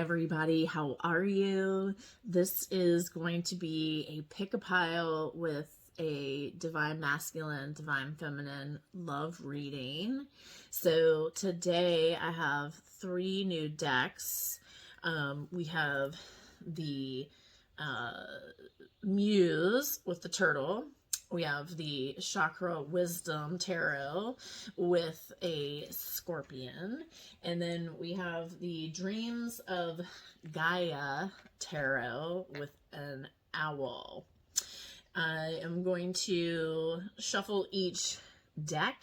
everybody, how are you? This is going to be a pick-a-pile with a divine masculine, divine feminine love reading. So today I have 3 new decks. We have the Muse with the turtle. We have the Chakra Wisdom Tarot with a scorpion. And then we have the Dreams of Gaia Tarot with an owl. I am going to shuffle each deck.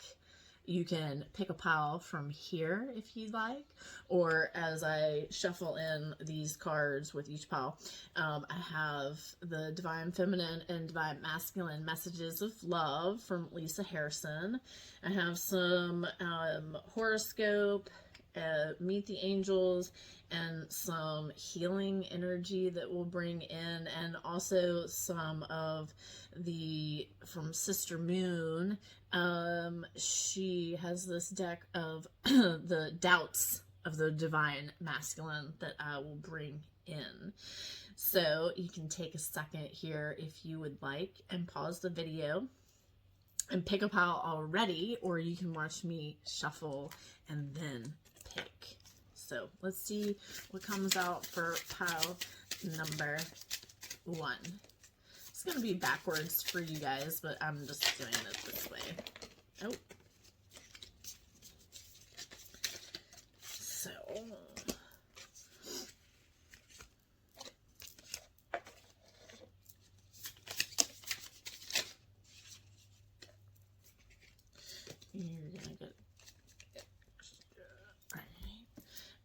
You can pick a pile from here if you'd like, or as I shuffle in these cards with each pile, I have the Divine Feminine and Divine Masculine Messages of Love from Lisa Harrison. I have some horoscope, Meet the Angels, and some healing energy that we'll bring in, and also some of the from Sister Moon. She has this deck of the doubts of the divine masculine that I will bring in. So you can take a second here if you would like and pause the video and pick a pile already, or you can watch me shuffle and then pick. So let's see what comes out for pile number 1. It's going to be backwards for you guys, but I'm just doing it this way. Oh. So. You're going to get extra. All right.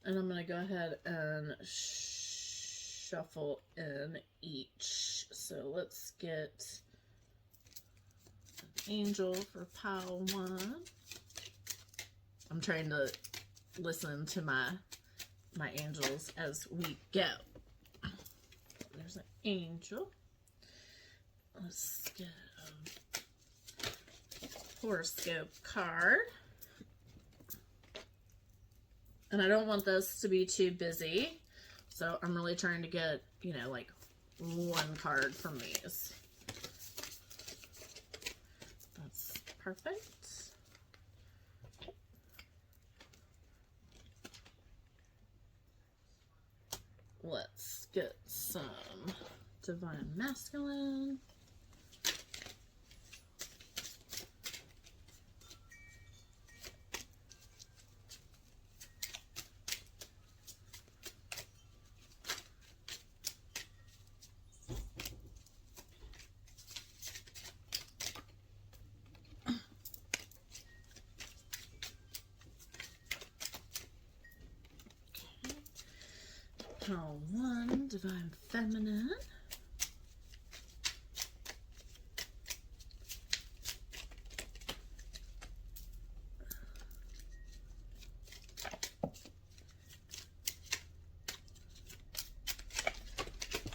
And I'm going to go ahead and shuffle in each. So let's get an angel for pile 1. I'm trying to listen to my angels as we go. There's an angel. Let's get a horoscope card. And I don't want this to be too busy, so I'm really trying to get, you know, like 1 card from these. That's perfect. Let's get some divine masculine. Pile 1, divine feminine.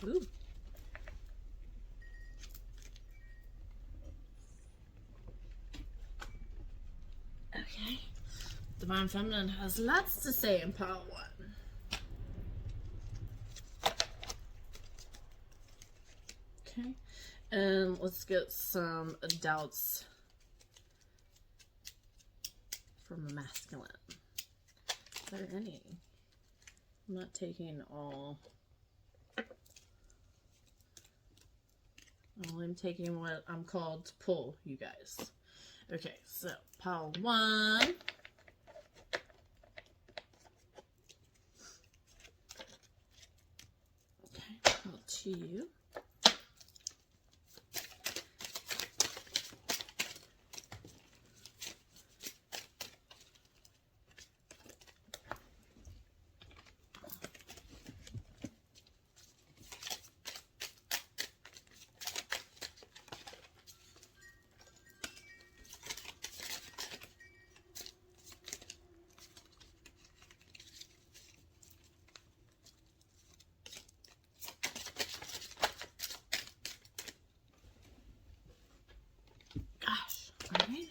Ooh. Okay. Divine feminine has lots to say in pile 1. Okay, and let's get some doubts from the masculine. Is there any? I'm not taking all. I'm taking what I'm called to pull, you guys. Okay, so pile 1. Okay, pile 2. Alright.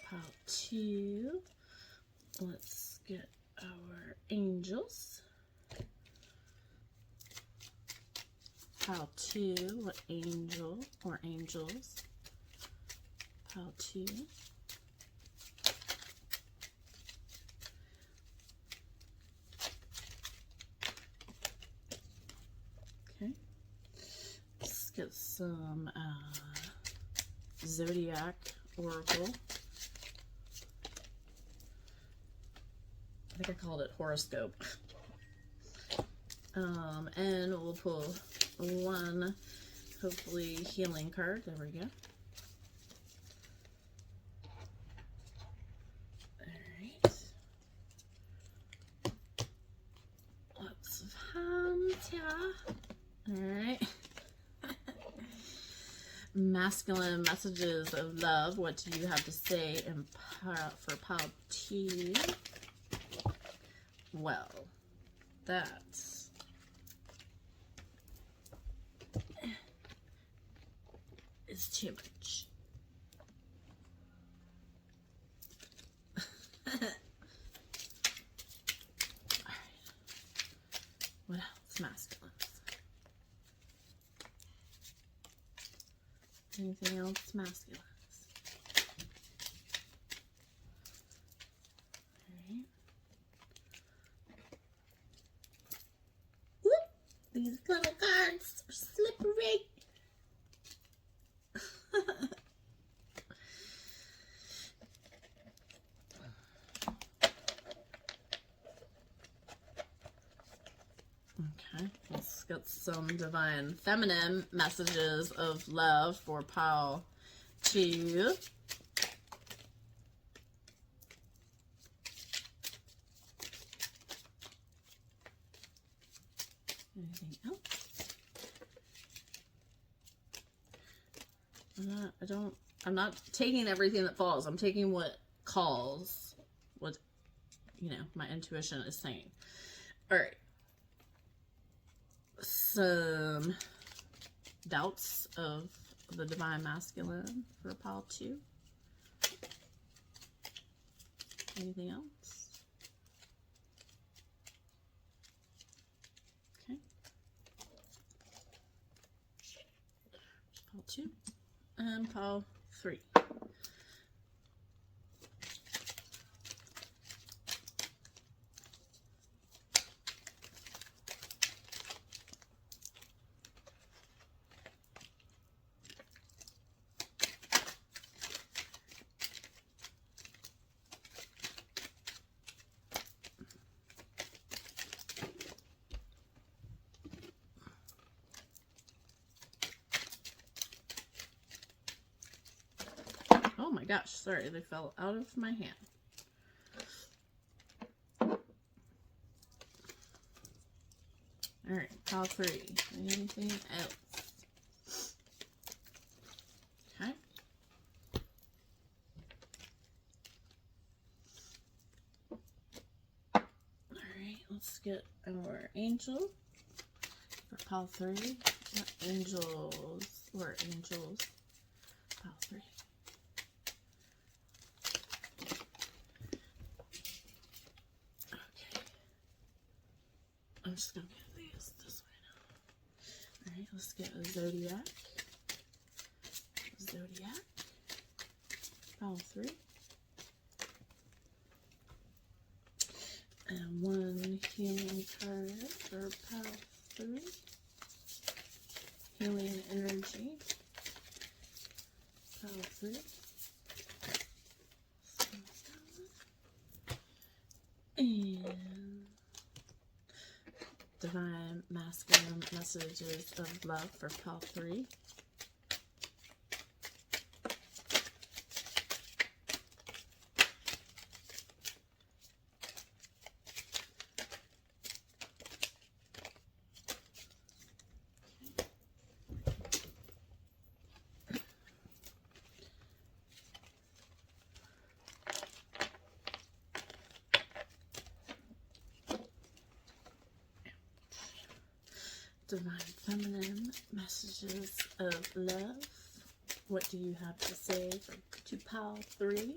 Pile 2. Let's get our angels. Pile 2, what angel or angels? Pile 2. Okay. Let's get some Zodiac Oracle. I think I called it horoscope. And we'll pull one, hopefully, healing card. There we go. Alright. Lots of hands here. Alright. Masculine messages of love. What do you have to say in for pile 2? Well, that's is too much. Alright. What else? Masculine. Anything else masculine? Alright. Whoop! These little cards are slippery. Okay, let's get some divine feminine messages of love for pile 2. Anything else? I'm not taking everything that falls. I'm taking what calls, what, my intuition is saying. All right. Some doubts of the divine masculine for pile 2. Anything else? Okay. Pile 2 and pile 3. Oh my gosh, sorry, they fell out of my hand. Alright, pile 3. Anything else? Okay. Alright, let's get our angel for pile 3. What angels? Or angels? Pile 3. I'm just going to get these this way now. Alright, let's get a Zodiac. Zodiac. Pile 3. And one healing card for pile 3. Healing energy. Pile 3. And divine masculine messages of love for pile 3. Divine feminine messages of love. What do you have to say to pile 3?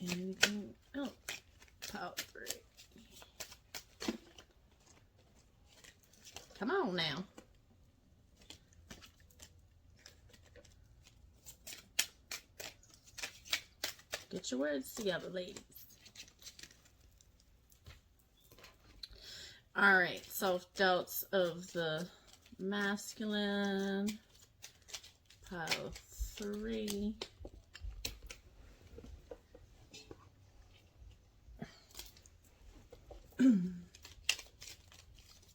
Anything else? Pile 3. Come on now. Get your words together, ladies. All right, self-doubts of the masculine. Pile 3.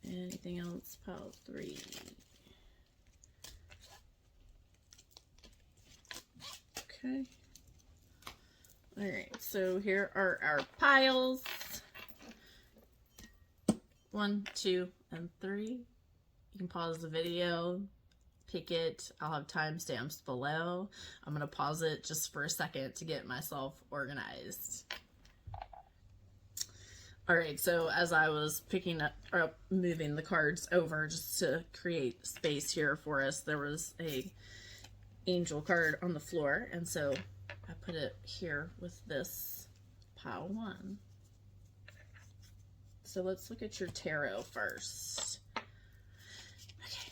Anything else? Pile 3. Okay. All right, so here are our piles. 1, 2, and 3. You can pause the video, pick it. I'll have timestamps below. I'm going to pause it just for a second to get myself organized. All right, so as I was picking up, or moving the cards over just to create space here for us, there was a angel card on the floor, and so I put it here with this pile 1. So let's look at your tarot first. Okay.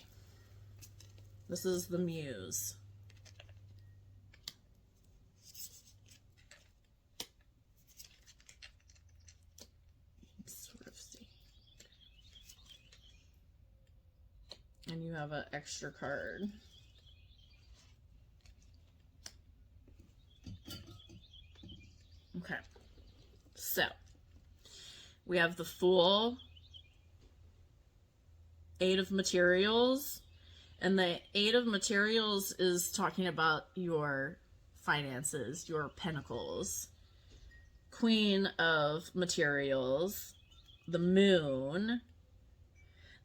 This is the Muse. Let's sort of see. And you have an extra card. Okay. So we have the Fool, 8 of Materials, and the 8 of Materials is talking about your finances, your pentacles. Queen of Materials, the Moon,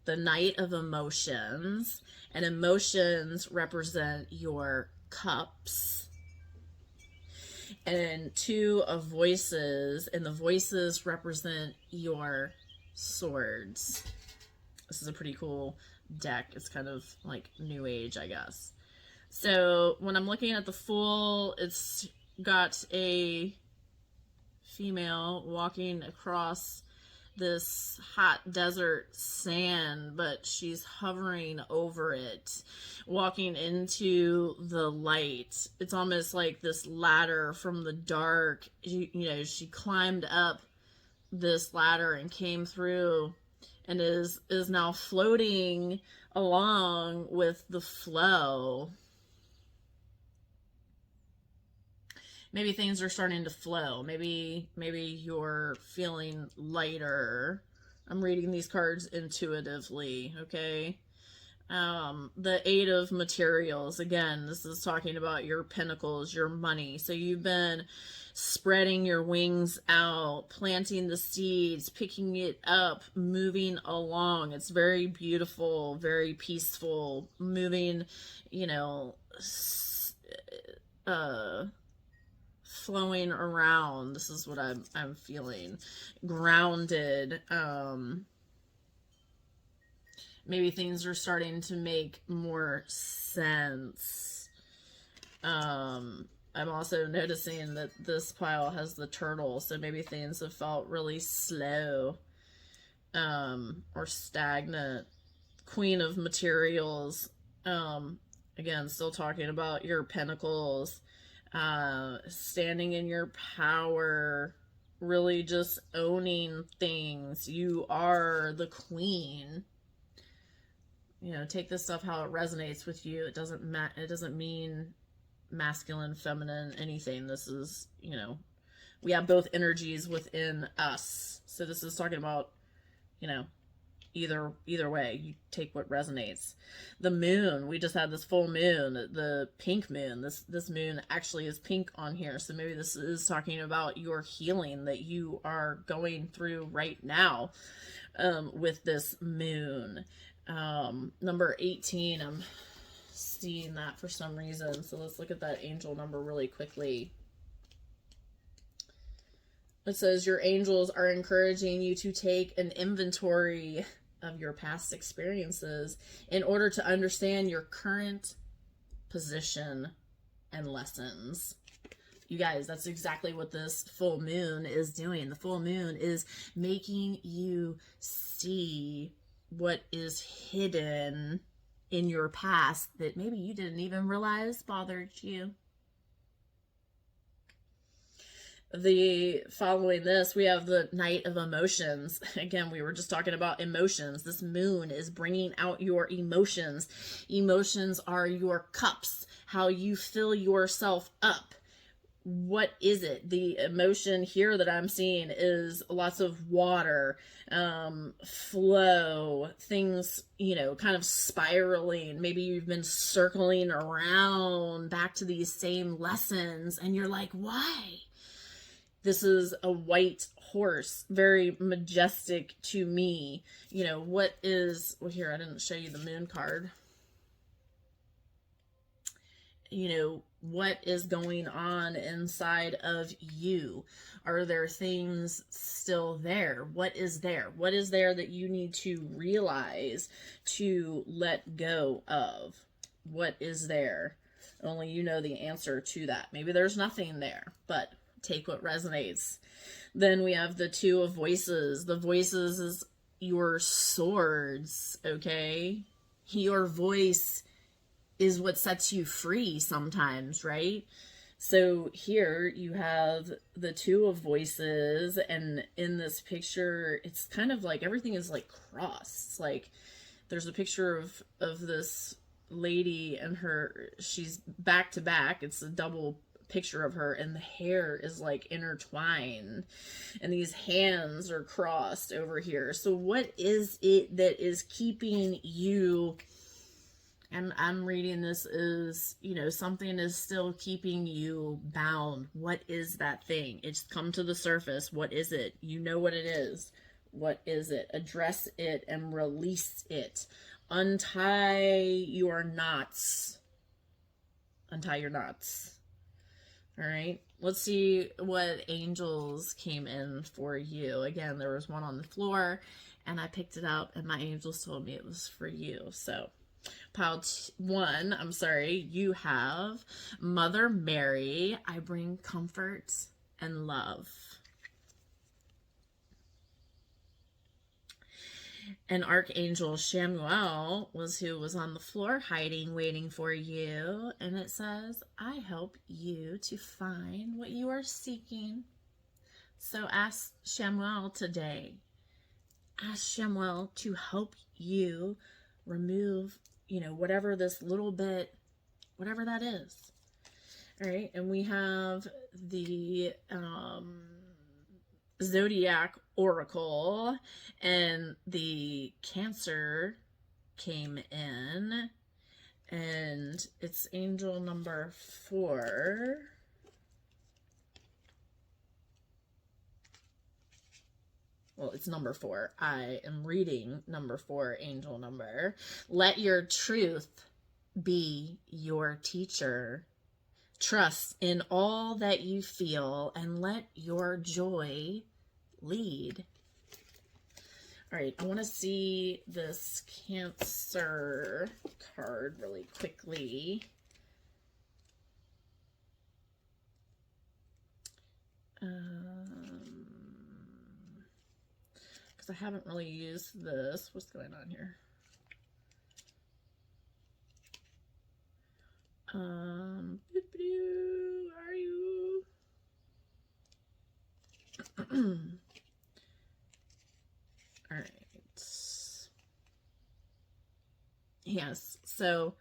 the Knight of Emotions, and emotions represent your cups. And 2 of Voices, and the voices represent your swords. This is a pretty cool deck. It's kind of like new age, I guess. So when I'm looking at the Fool, it's got a female walking across this hot desert sand, but she's hovering over it, walking into the light. It's almost like this ladder from the dark. You know, she climbed up this ladder and came through and is now floating along with the flow. Maybe things are starting to flow. Maybe you're feeling lighter. I'm reading these cards intuitively, okay? The 8 of Materials, again, this is talking about your pentacles, your money. So you've been spreading your wings out, planting the seeds, picking it up, moving along. It's very beautiful, very peaceful, moving, you know, flowing around. This is what I'm feeling. Grounded. Maybe things are starting to make more sense. I'm also noticing that this pile has the turtle, so maybe things have felt really slow or stagnant. Queen of Materials. Again, still talking about your pentacles. Standing in your power, really just owning things. You are the queen. You know, take this stuff how it resonates with you. It doesn't mean masculine, feminine, anything. This is, you know, we have both energies within us. So this is talking about, you know, either way, you take what resonates. The moon, we just had this full moon, the pink moon. This moon actually is pink on here, so maybe this is talking about your healing that you are going through right now with this moon. Number 18, I'm seeing that for some reason, so let's look at that angel number really quickly. It says your angels are encouraging you to take an inventory of your past experiences in order to understand your current position and lessons. You guys, that's exactly what this full moon is doing. The full moon is making you see what is hidden in your past that maybe you didn't even realize bothered you. Following this, we have the Knight of Emotions. Again, we were just talking about emotions. This moon is bringing out your emotions. Emotions are your cups, how you fill yourself up. What is it? The emotion here that I'm seeing is lots of water, flow, things, you know, kind of spiraling. Maybe you've been circling around back to these same lessons and you're like, why? This is a white horse, very majestic to me. You know, what is, well, here, I didn't show you the moon card. You know, what is going on inside of you? Are there things still there? What is there? What is there that you need to realize to let go of? What is there? Only you know the answer to that. Maybe there's nothing there, but take what resonates. Then we have the Two of Voices. The voices is your swords, okay? Your voice is what sets you free sometimes, right? So here you have the Two of Voices, and in this picture, it's kind of like everything is like crossed. It's like there's a picture of this lady and she's back to back. It's a double picture of her, and the hair is like intertwined and these hands are crossed over here. So what is it that is keeping you, and I'm reading this as, you know, something is still keeping you bound. What is that thing? It's come to the surface. What is it? You know what it is. What is it? Address it and release it. Untie your knots. Untie your knots. All right, let's see what angels came in for you. Again, there was one on the floor and I picked it up and my angels told me it was for you. So pile 1, I'm sorry, you have Mother Mary. I bring comfort and love. And Archangel Chamuel was who was on the floor hiding, waiting for you. And it says, I help you to find what you are seeking. So ask Chamuel today. Ask Chamuel to help you remove, you know, whatever this little bit, whatever that is. All right. And we have the Zodiac Oracle, and the Cancer came in, and it's angel number 4. Well, it's number 4. I am reading number 4, angel number. Let your truth be your teacher. Trust in all that you feel and let your joy lead. All right, I want to see this Cancer card really quickly. Because I haven't really used this. What's going on here? Where are you? All right. Yes. So,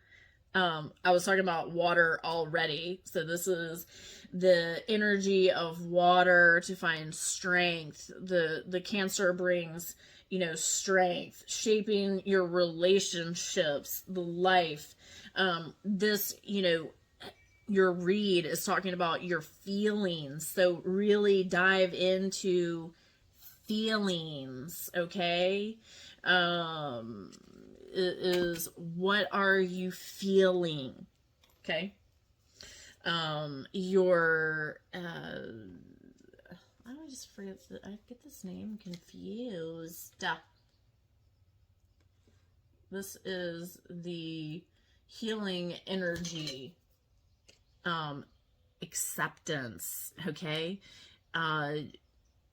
I was talking about water already. So this is the energy of water to find strength. The Cancer brings, you know, strength, shaping your relationships, the life. This, you know, your read is talking about your feelings. So really dive into feelings, okay? Is what are you feeling? Okay. Your I just forget I get this name confused. This is the healing energy acceptance, okay?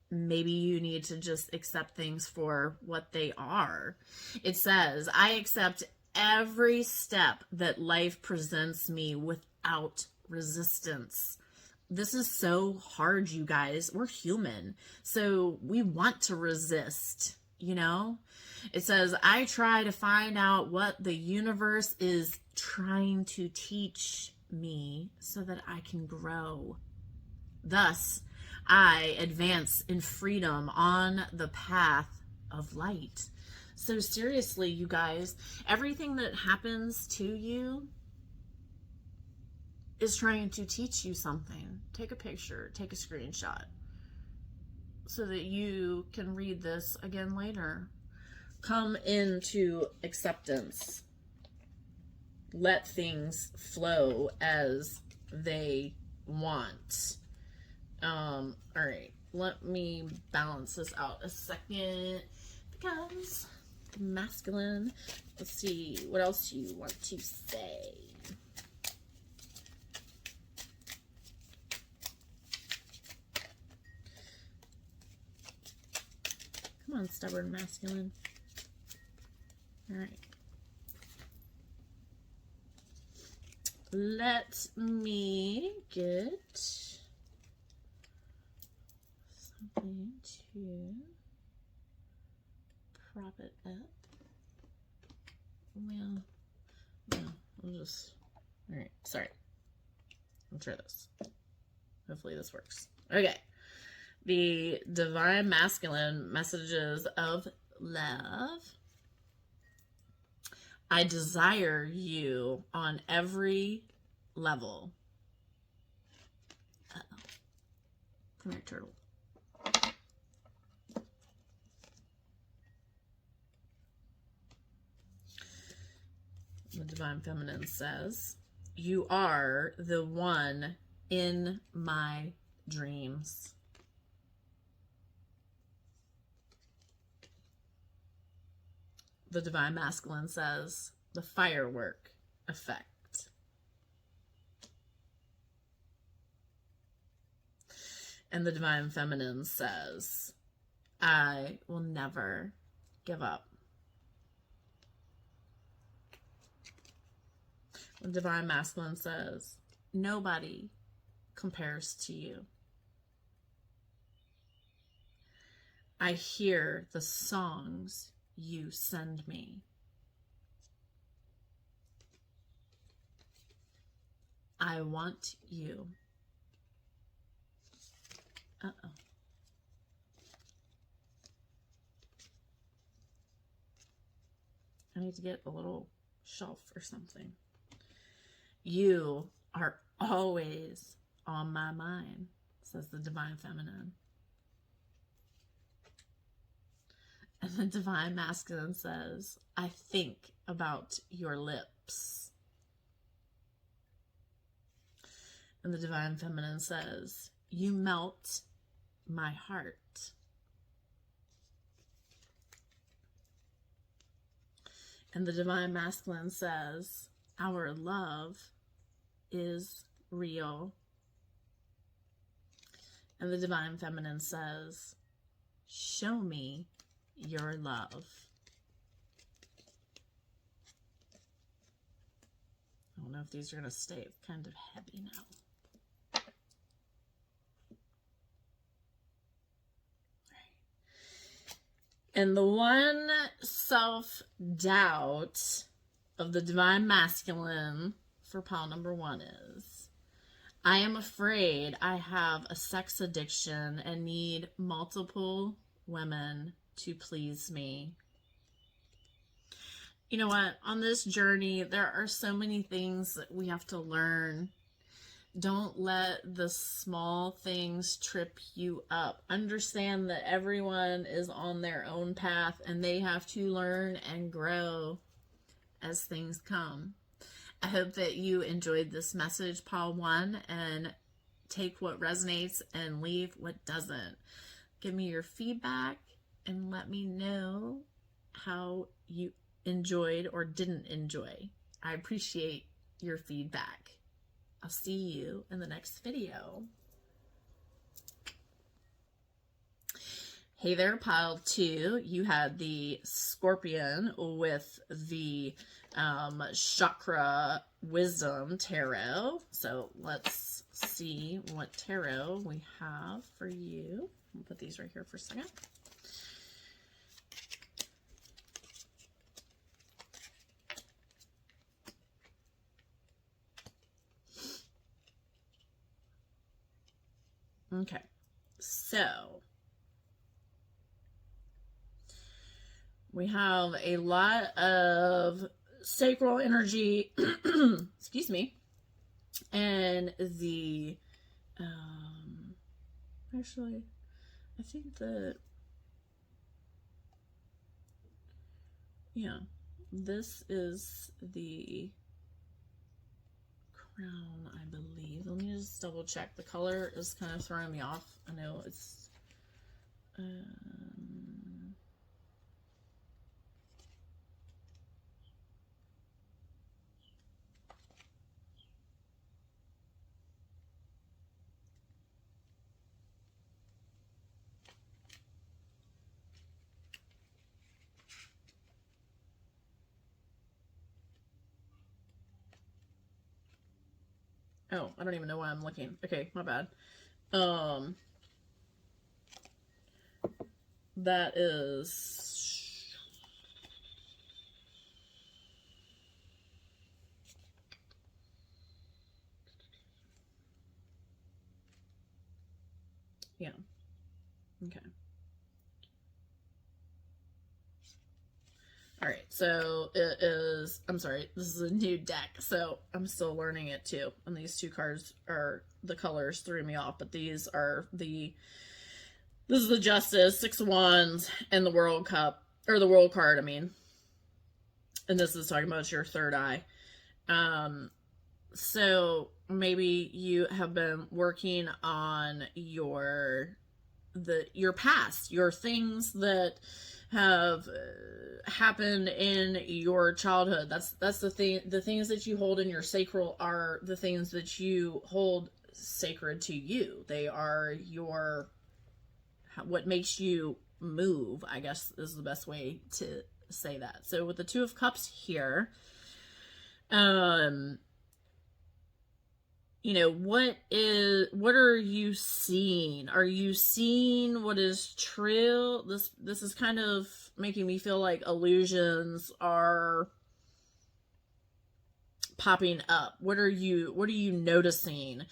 Maybe you need to just accept things for what they are. It says, I accept every step that life presents me without resistance. This is so hard, you guys. We're human, so we want to resist, you know? It says, I try to find out what the universe is trying to teach me so that I can grow. Thus, I advance in freedom on the path of light. So seriously, you guys, everything that happens to you is trying to teach you something. Take a picture, take a screenshot, so that you can read this again later. Come into acceptance. Let things flow as they want. All right, let me balance this out a second, because the masculine, let's see, what else you want to say? Come on, stubborn masculine. All right. Let me get something to prop it up. Well, no, we'll just, all right, sorry. I'll try this. Hopefully this works. Okay. The Divine Masculine messages of love. I desire you on every level. Uh-oh. Come here, turtle. The Divine Feminine says, you are the one in my dreams. The Divine Masculine says, the firework effect. And the Divine Feminine says, I will never give up. The Divine Masculine says, nobody compares to you. I hear the songs you send me. I want you. Uh-oh. I need to get a little shelf or something. You are always on my mind, says the Divine Feminine. And the Divine Masculine says, I think about your lips. And the Divine Feminine says, you melt my heart. And the Divine Masculine says, our love is real. And the Divine Feminine says, show me your love. I don't know if these are going to stay kind of heavy now. And the one self-doubt of the Divine Masculine for pile number 1 is, I am afraid I have a sex addiction and need multiple women to please me. You know what? On this journey, there are so many things that we have to learn. Don't let the small things trip you up. Understand that everyone is on their own path and they have to learn and grow as things come. I hope that you enjoyed this message, pile 1, and take what resonates and leave what doesn't. Give me your feedback and let me know how you enjoyed or didn't enjoy. I appreciate your feedback. I'll see you in the next video. Hey there, pile 2. You had the Scorpion with the Chakra Wisdom Tarot. So let's see what tarot we have for you. I'll put these right here for a second. Okay, so we have a lot of sacral energy, excuse me, and the, actually, I think that, yeah, this is the crown, I believe. Let me just double check. The color is kind of throwing me off. I know it's, oh, I don't even know why I'm looking. Okay, my bad. That is, yeah, okay. All right, so it is, I'm sorry, this is a new deck, so I'm still learning it too. And these two cards are, the colors threw me off, but these are the, this is the Justice, 6 of Wands, and the World Cup, or the World card, I mean. And this is talking about your third eye. So maybe you have been working on your past, your things that have happened in your childhood. That's the thing. The things that you hold in your sacral are the things that you hold sacred to you. They are your, what makes you move, I guess is the best way to say that. So with the Two of Cups here, you know, what are you seeing? Are you seeing what is true? This is kind of making me feel like illusions are popping up. What are you noticing?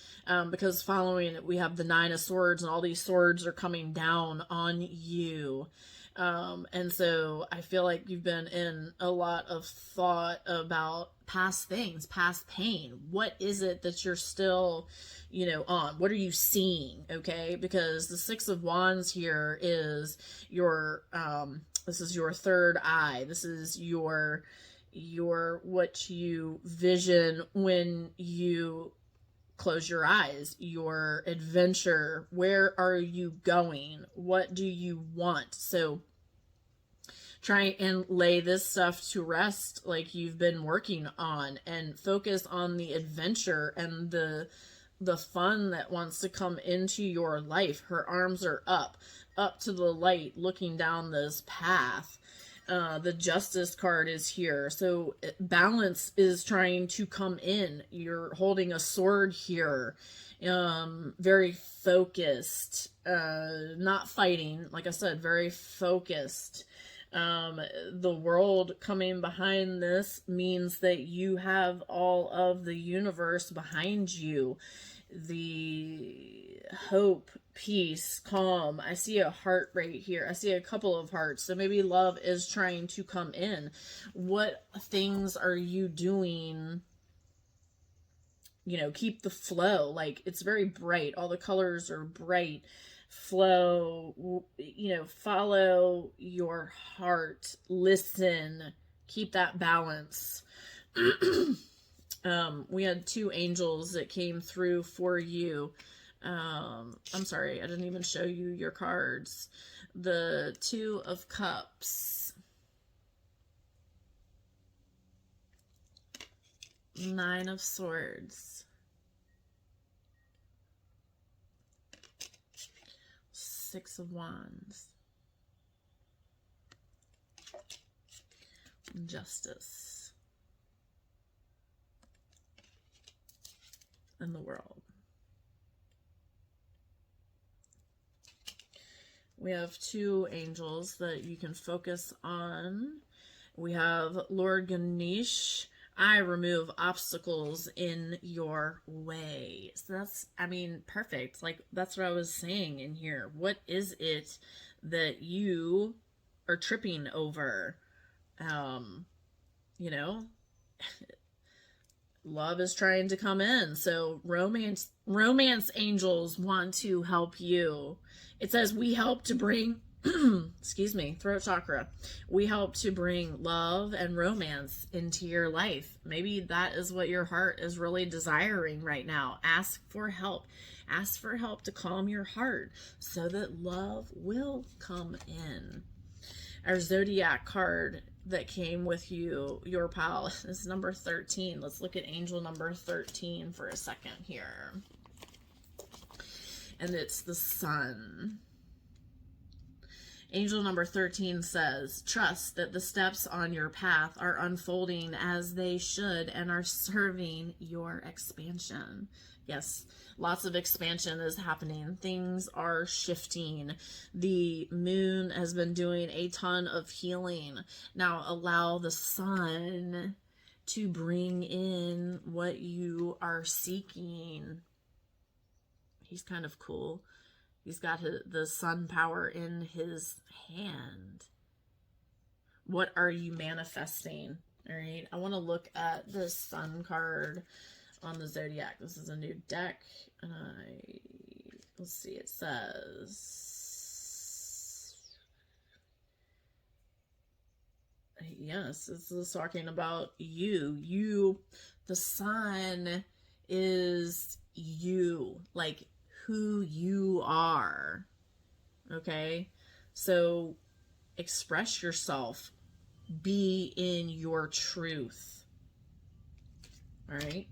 Because following it, we have the Nine of Swords, and all these swords are coming down on you. And so I feel like you've been in a lot of thought about past things, past pain. What is it that you're still, you know, on? What are you seeing? Okay. Because the Six of Wands here is your, this is your third eye. This is your what you vision when you close your eyes, your adventure. Where are you going? What do you want? So try and lay this stuff to rest, like you've been working on, and focus on the adventure and the fun that wants to come into your life. Her arms are up to the light, looking down this path. The Justice card is here. So balance is trying to come in. You're holding a sword here. Very focused, not fighting. Like I said, very focused. The world coming behind this means that you have all of the universe behind you. The hope, peace, calm. I see a heart right here. I see a couple of hearts. So maybe love is trying to come in. What things are you doing? You know, keep the flow. Like, it's very bright. All the colors are bright. Flow, you know, follow your heart. Listen. Keep that balance. We had 2 angels that came through for you. I'm sorry, I didn't even show you your cards. The Two of Cups, Nine of Swords, Six of Wands. Justice. In the world. We have two angels that you can focus on. We have Lord Ganesh. I remove obstacles in your way. So that's, I mean, perfect. Like, that's what I was saying in here. What is it that you are tripping over? You know, love is trying to come in. So romance angels want to help you. It says we help to bring, excuse me, throat chakra. We help to bring love and romance into your life. Maybe that is what your heart is really desiring right now. Ask for help. Ask for help to calm your heart so that love will come in. Our Zodiac card that came with you, your pal, is number 13. Let's look at angel number 13 for a second here. And it's the Sun. Angel number 13 says, trust that the steps on your path are unfolding as they should and are serving your expansion. Yes, lots of expansion is happening. Things are shifting. The moon has been doing a ton of healing. Now allow the sun to bring in what you are seeking. He's kind of cool. He's got the sun power in his hand. What are you manifesting? All right. I want to look at the sun card on the Zodiac. This is a new deck. And let's see, it says, yes, this is talking about you. The sun is you, like who you are. Okay, so express yourself, be in your truth. All right,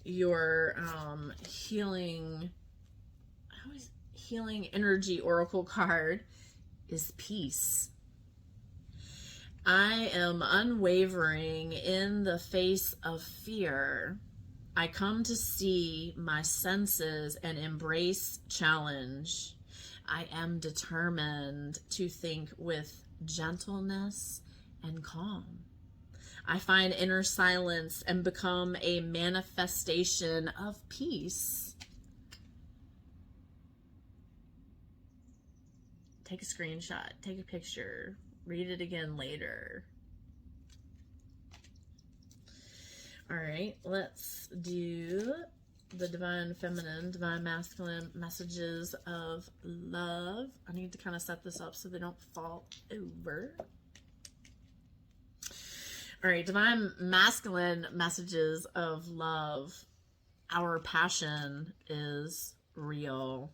your healing energy oracle card is peace. I am unwavering in the face of fear. I come to see my senses and embrace challenge. I am determined to think with gentleness and calm. I find inner silence and become a manifestation of peace. Take a screenshot, take a picture, read it again later. All right, let's do the divine feminine, divine masculine messages of love. I need to kind of set this up so they don't fall over. All right, divine masculine messages of love. Our passion is real.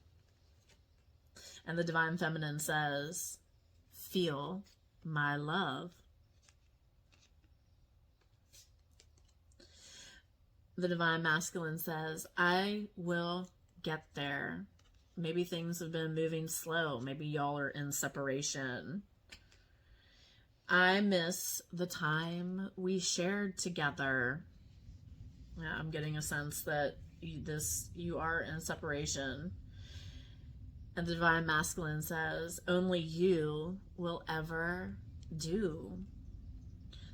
And the divine feminine says, feel my love. The divine masculine says, I will get there. Maybe things have been moving slow. Maybe y'all are in separation. I miss the time we shared together. Yeah, I'm getting a sense that you are in separation. And the divine masculine says, only you will ever do.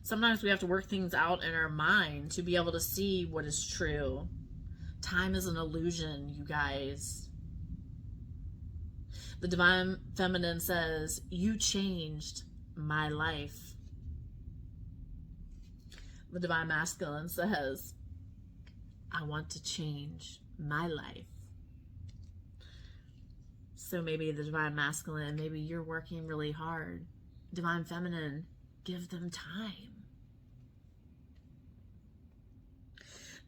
Sometimes we have to work things out in our mind to be able to see what is true. Time is an illusion, you guys. The divine feminine says, you changed my life. The divine masculine says, I want to change my life. So maybe the divine masculine, maybe you're working really hard. Divine feminine, give them time.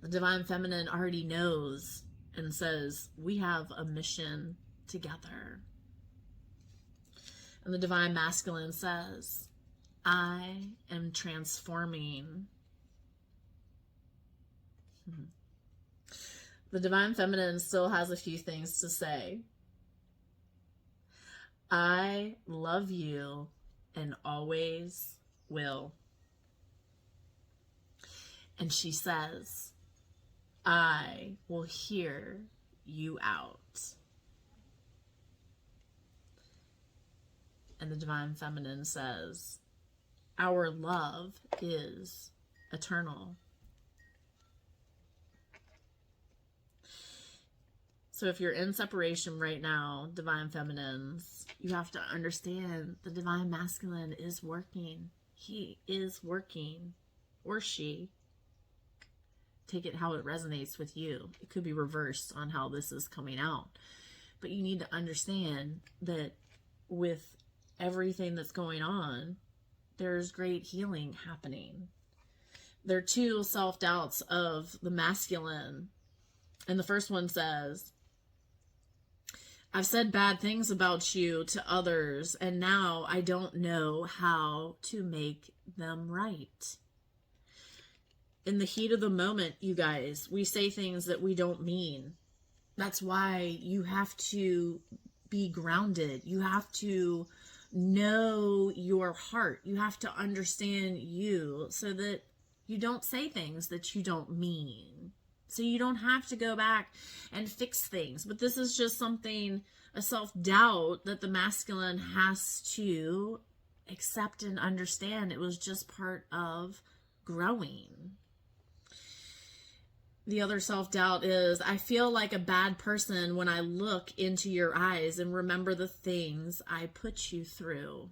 The divine feminine already knows and says, we have a mission together. And the divine masculine says, I am transforming. The divine feminine still has a few things to say. I love you and always will. And she says, I will hear you out. And the Divine Feminine says, our love is eternal. So if you're in separation right now, Divine Feminines, you have to understand the Divine Masculine is working. He is working. Or she. Take it how it resonates with you. It could be reversed on how this is coming out. But you need to understand that with everything that's going on, there's great healing happening. There are two self-doubts of the masculine. And the first one says, I've said bad things about you to others, and now I don't know how to make them right. In the heat of the moment, you guys, we say things that we don't mean. That's why you have to be grounded. You have to know your heart. You have to understand you so that you don't say things that you don't mean. So you don't have to go back and fix things. But this is just something, a self-doubt that the masculine has to accept and understand. It was just part of growing. The other self-doubt is, I feel like a bad person when I look into your eyes and remember the things I put you through.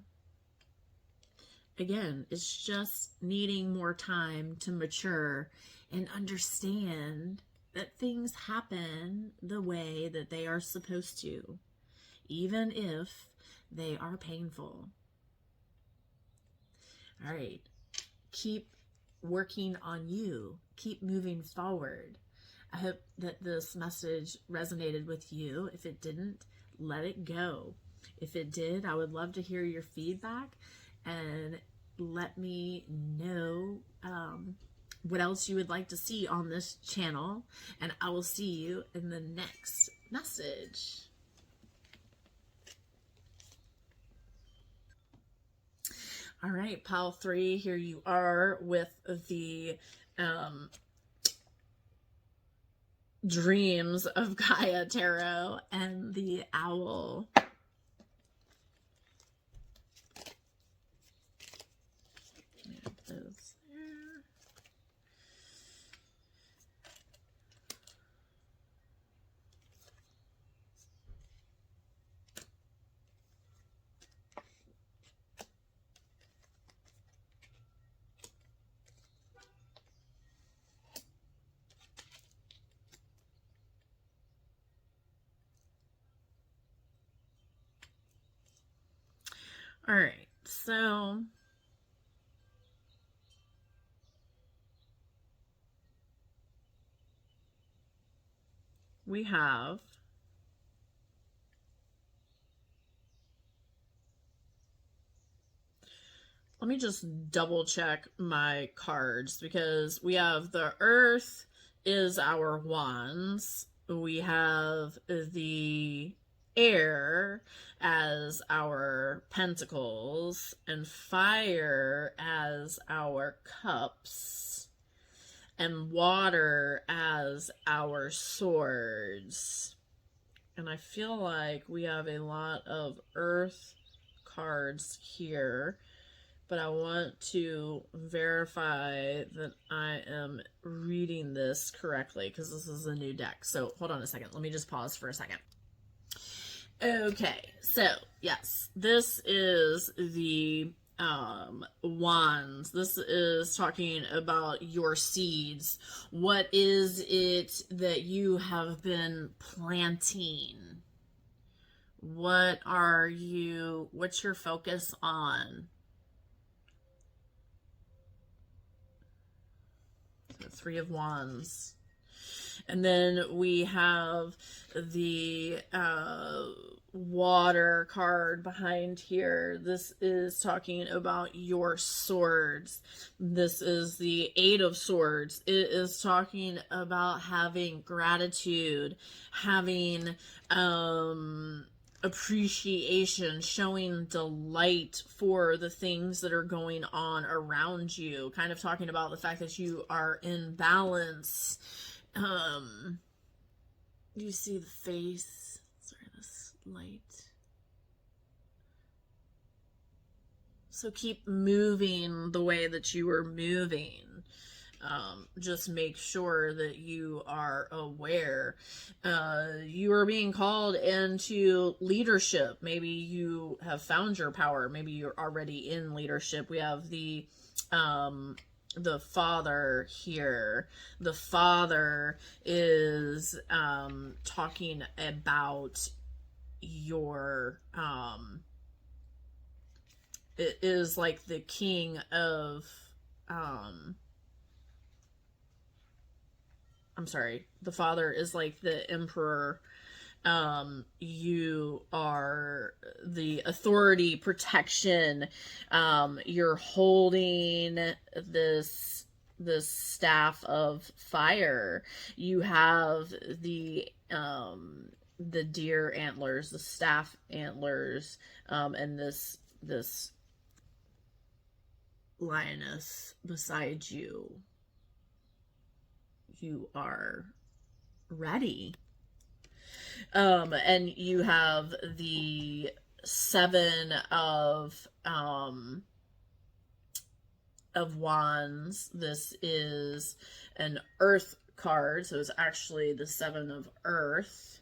Again, it's just needing more time to mature and understand that things happen the way that they are supposed to, even if they are painful. All right, keep working on you. Keep moving forward. I hope that this message resonated with you. If it didn't, let it go. If it did, I would love to hear your feedback and let me know what else you would like to see on this channel. And I will see you in the next message. All right, pile 3, here you are with the Dreams of Gaia Tarot and the Owl. Those there. All right, so we have let me just double check my cards, because we have the Earth is our wands. We have the air as our pentacles and fire as our cups and water as our swords. And I feel like we have a lot of earth cards here, but I want to verify that I am reading this correctly, because this is a new deck. So hold on a second. Let me just pause for a second. Okay, so yes, this is the wands. This is talking about your seeds. What is it that you have been planting? What's your focus on? So 3 of Wands. And then we have the water card behind here. This is talking about your swords. This is the 8 of Swords. It is talking about having gratitude, having appreciation, showing delight for the things that are going on around you, kind of talking about the fact that you are in balance. You see the face, sorry, this light. So keep moving the way that you are moving. Just make sure that you are aware. You are being called into leadership. Maybe you have found your power. Maybe you're already in leadership. We have the father here. The father is talking about your it is like the king of I'm sorry, the father is like the emperor. You are the authority, protection. You're holding this staff of fire. You have the deer antlers, the staff antlers, and this lioness beside you. You are ready. And you have the 7 of wands. This is an earth card, so it's actually the 7 of earth.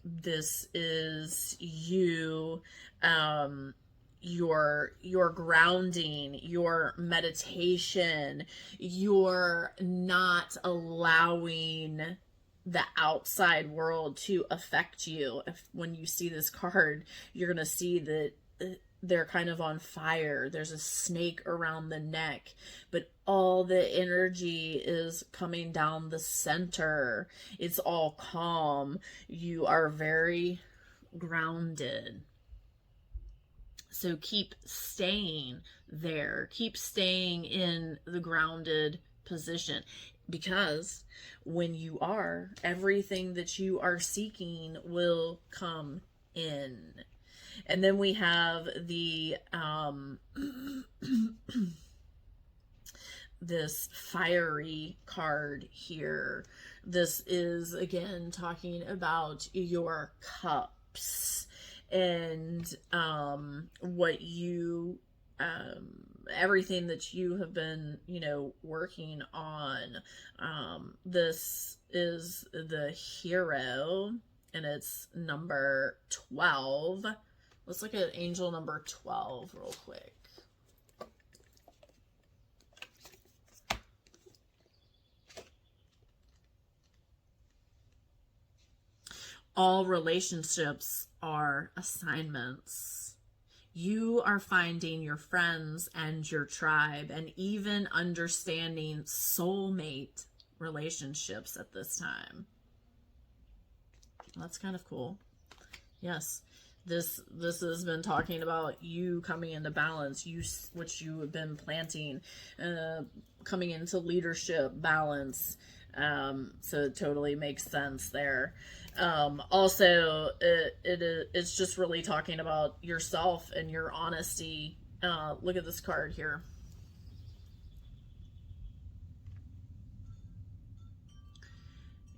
This is you, your grounding, your meditation, you're not allowing the outside world to affect you. When you see this card, you're gonna see that they're kind of on fire. There's a snake around the neck, but all the energy is coming down the center. It's all calm. You are very grounded. So keep staying there. Keep staying in the grounded position, because when you are, everything that you are seeking will come in. And then we have the this fiery card here. This is again talking about your cups and what you everything that you have been, working on. This is the hero, and it's number 12. Let's look at angel number 12 real quick. All relationships are assignments. You are finding your friends and your tribe, and even understanding soulmate relationships at this time. That's kind of cool. Yes, this has been talking about you coming into balance, which you have been planting, coming into leadership, balance. So it totally makes sense there. Also, it's just really talking about yourself and your honesty. Look at this card here.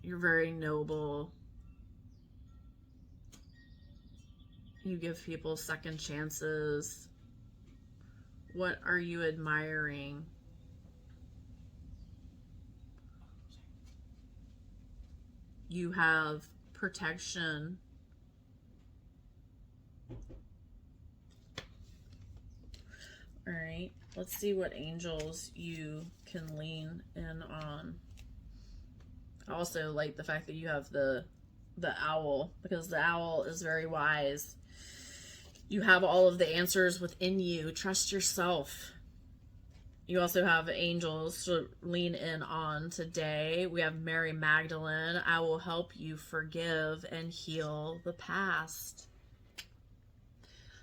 You're very noble. You give people second chances. What are you admiring? You have protection. All right, let's see what angels you can lean in on. I also like the fact that you have the owl, because the owl is very wise. You have all of the answers within you. Trust yourself. You also have angels to lean in on today. We have Mary Magdalene. I will help you forgive and heal the past.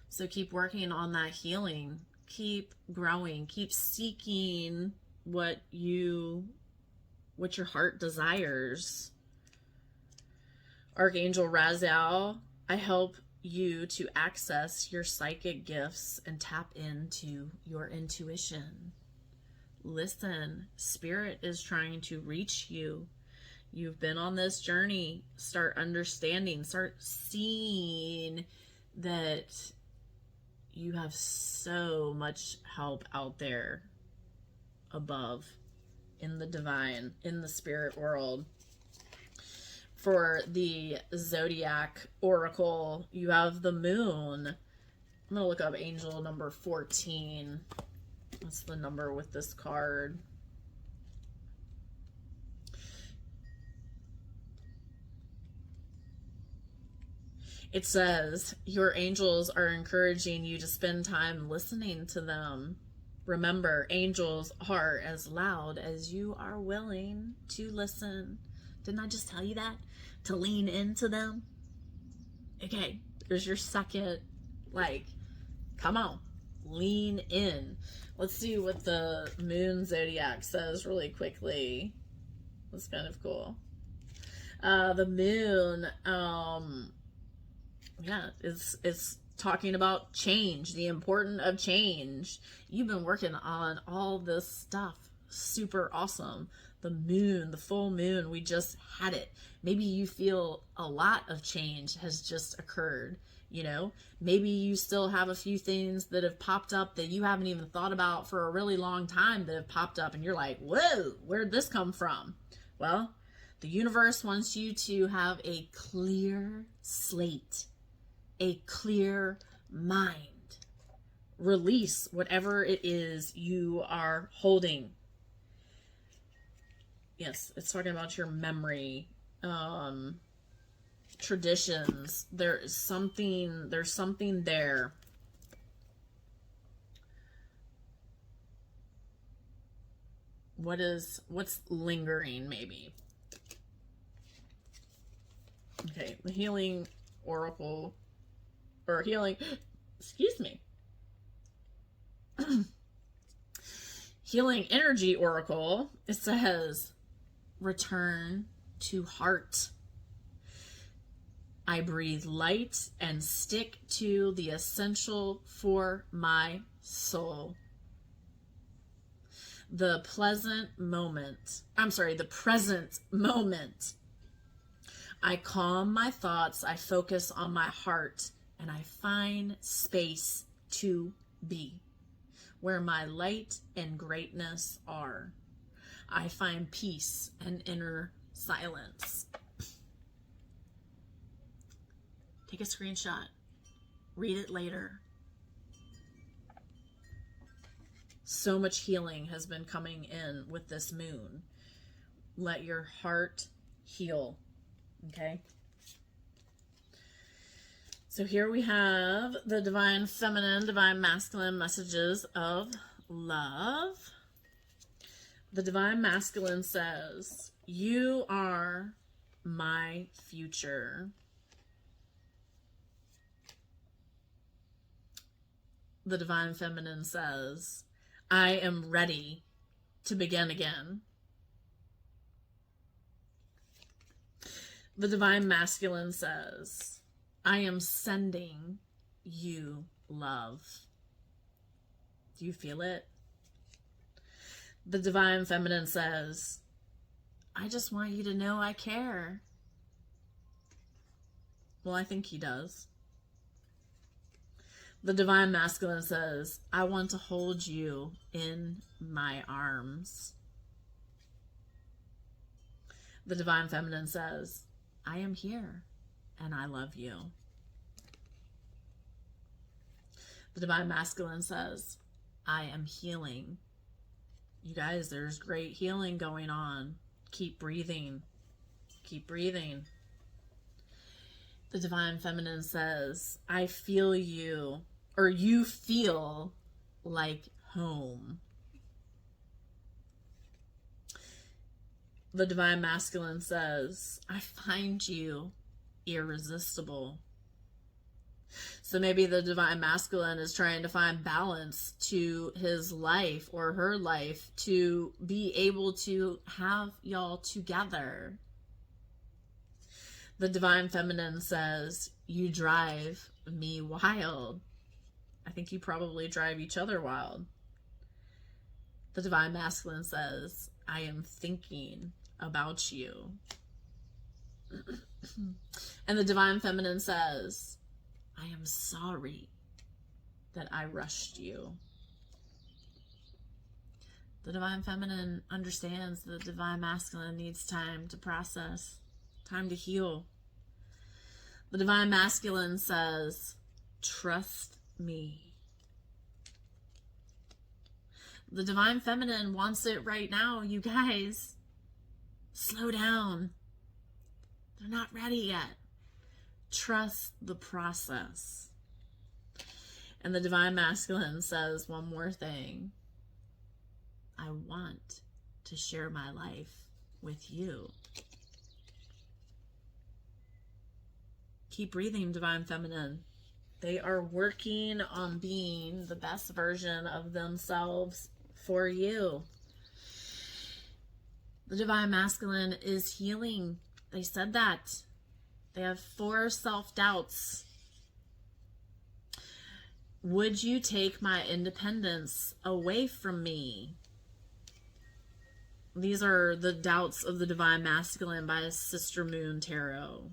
So keep working on that healing. Keep growing. Keep seeking what your heart desires. Archangel Raziel, I help you to access your psychic gifts and tap into your intuition. Listen, Spirit is trying to reach you. You've been on this journey. Start understanding, start seeing that you have so much help out there above, in the divine, in the spirit world. For the Zodiac Oracle, you have the moon. I'm going to look up angel number 14. That's the number with this card. It says, your angels are encouraging you to spend time listening to them. Remember, angels are as loud as you are willing to listen. Didn't I just tell you that? To lean into them? Okay, there's your second, come on, lean in. Let's see what the moon zodiac says really quickly. That's kind of cool. The moon, yeah, it's talking about change, the importance of change. You've been working on all this stuff. Super awesome. The moon, the full moon, we just had it. Maybe you feel a lot of change has just occurred, you know? Maybe you still have a few things that have popped up that you haven't even thought about for a really long time that have popped up, and you're like, whoa, where'd this come from? Well, the universe wants you to have a clear slate, a clear mind. Release whatever it is you are holding. Yes, it's talking about your memory, traditions. There's something there. What's lingering, maybe? Okay, the healing oracle, or healing, excuse me. Healing energy oracle, it says, return to heart. I breathe light and stick to the essential for my soul. The present moment. I calm my thoughts, I focus on my heart, and I find space to be. Where my light and greatness are, I find peace and inner silence. Take a screenshot. Read it later. So much healing has been coming in with this moon. Let your heart heal. Okay? So here we have the divine feminine, divine masculine messages of love. The divine masculine says, you are my future. The divine feminine says, I am ready to begin again. The divine masculine says, I am sending you love. Do you feel it? The divine feminine says, I just want you to know I care. Well, I think he does. The divine masculine says, I want to hold you in my arms. The divine feminine says, I am here and I love you. The divine masculine says, I am healing. You guys, there's great healing going on. Keep breathing. Keep breathing. The divine feminine says, I feel you, or you feel like home. The divine masculine says, I find you irresistible. So maybe the divine masculine is trying to find balance to his life or her life to be able to have y'all together. The divine feminine says, you drive me wild. I think you probably drive each other wild. The Divine Masculine says, I am thinking about you. And the Divine Feminine says, I am sorry that I rushed you. The Divine Feminine understands that the Divine Masculine needs time to process, time to heal. The Divine Masculine says, trust me. The Divine Feminine wants it right now, you guys. Slow down. They're not ready yet. Trust the process. And the Divine Masculine says one more thing. I want to share my life with you. Keep breathing, Divine Feminine. They are working on being the best version of themselves for you. The Divine Masculine is healing. They said that. They have 4 self-doubts. Would you take my independence away from me? These are the doubts of the Divine Masculine by Sister Moon Tarot.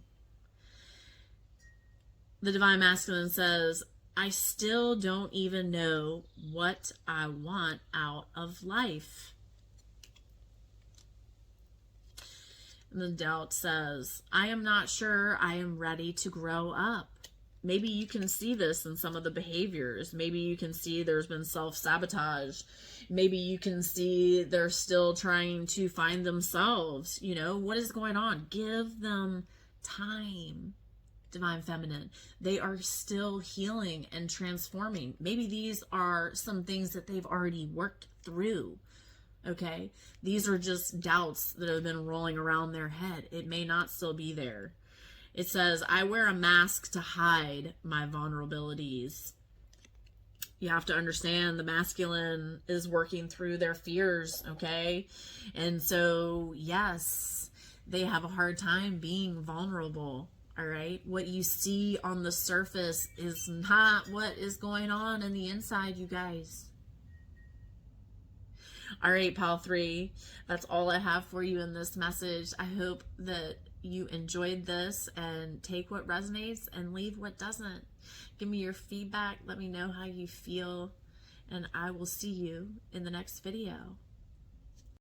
The Divine Masculine says, I still don't even know what I want out of life. And the doubt says, I am not sure I am ready to grow up. Maybe you can see this in some of the behaviors. Maybe you can see there's been self-sabotage. Maybe you can see they're still trying to find themselves. You know, what is going on? Give them time, Divine Feminine. They are still healing and transforming. Maybe these are some things that they've already worked through. Okay? These are just doubts that have been rolling around their head. It may not still be there. It says, I wear a mask to hide my vulnerabilities. You have to understand the masculine is working through their fears, okay? And so, yes, they have a hard time being vulnerable, all right? What you see on the surface is not what is going on in the inside, you guys. All right, Pile 3, that's all I have for you in this message. I hope that you enjoyed this and take what resonates and leave what doesn't. Give me your feedback. Let me know how you feel. And I will see you in the next video.